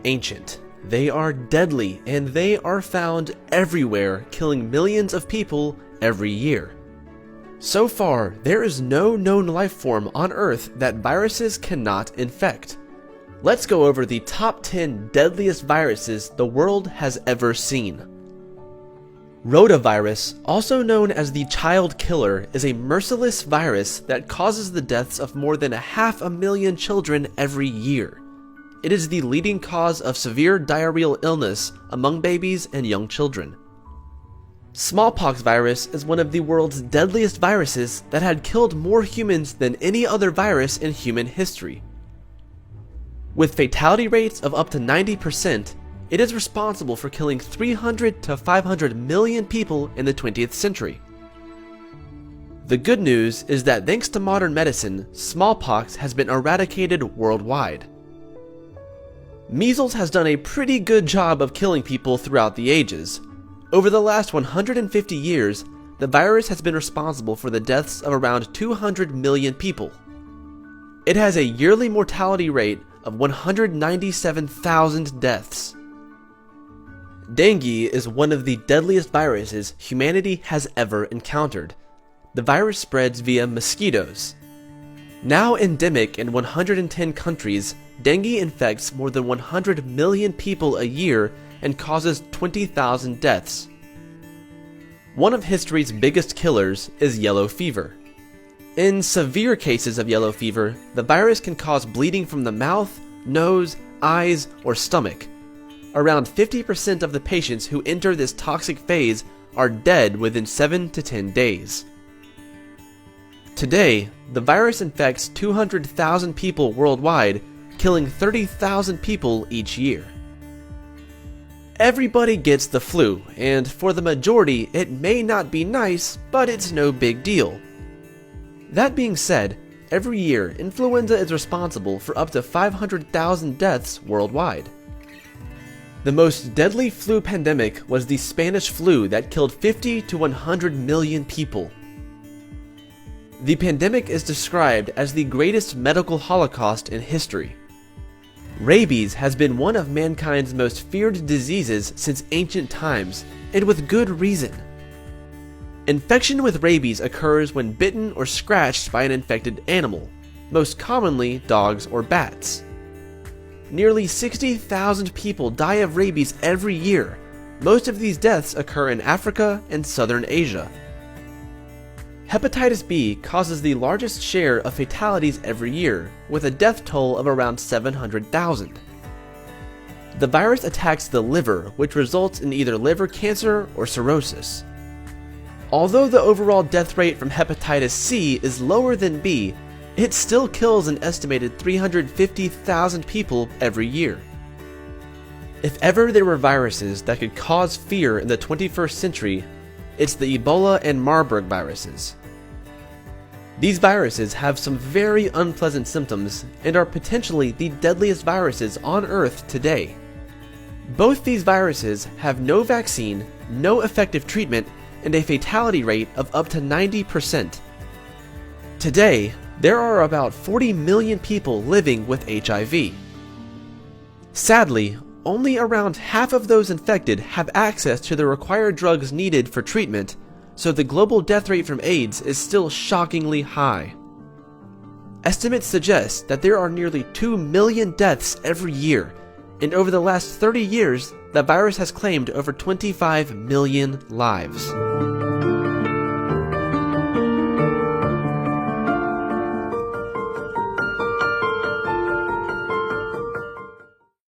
ancient, they are deadly, and they are found everywhere, killing millions of people every year. So far, there is no known life form on Earth that viruses cannot infect. Let's go over the top 10 deadliest viruses the world has ever seen. Rotavirus, also known as the child killer, is a merciless virus that causes the deaths of more than 500,000 children every year. It is the leading cause of severe diarrheal illness among babies and young children. Smallpox virus is one of the world's deadliest viruses that had killed more humans than any other virus in human history. With fatality rates of up to 90%, it is responsible for killing 300 to 500 million people in the 20th century. The good news is that thanks to modern medicine, smallpox has been eradicated worldwide. Measles has done a pretty good job of killing people throughout the ages. Over the last 150 years, the virus has been responsible for the deaths of around 200 million people. It has a yearly mortality rate of 197,000 deaths. Dengue is one of the deadliest viruses humanity has ever encountered. The virus spreads via mosquitoes. Now endemic in 110 countries, dengue infects more than 100 million people a year and causes 20,000 deaths. One of history's biggest killers is yellow fever. In severe cases of yellow fever, the virus can cause bleeding from the mouth, nose, eyes, or stomach. Around 50% of the patients who enter this toxic phase are dead within 7 to 10 days. Today, the virus infects 200,000 people worldwide, killing 30,000 people each year. Everybody gets the flu, and for the majority, it may not be nice, but it's no big deal. That being said, every year, influenza is responsible for up to 500,000 deaths worldwide. The most deadly flu pandemic was the Spanish flu that killed 50 to 100 million people. The pandemic is described as the greatest medical holocaust in history. Rabies has been one of mankind's most feared diseases since ancient times, and with good reason. Infection with rabies occurs when bitten or scratched by an infected animal, most commonly dogs or bats. Nearly 60,000 people die of rabies every year. Most of these deaths occur in Africa and southern Asia. Hepatitis B causes the largest share of fatalities every year, with a death toll of around 700,000. The virus attacks the liver, which results in either liver cancer or cirrhosis. Although the overall death rate from hepatitis C is lower than B, it still kills an estimated 350,000 people every year. If ever there were viruses that could cause fear in the 21st century, it's the Ebola and Marburg viruses. These viruses have some very unpleasant symptoms and are potentially the deadliest viruses on Earth today. Both these viruses have no vaccine, no effective treatment, and a fatality rate of up to 90%. Today, there are about 40 million people living with HIV. Sadly, only around half of those infected have access to the required drugs needed for treatment, so the global death rate from AIDS is still shockingly high. Estimates suggest that there are nearly 2 million deaths every year, and over the last 30 years, the virus has claimed over 25 million lives.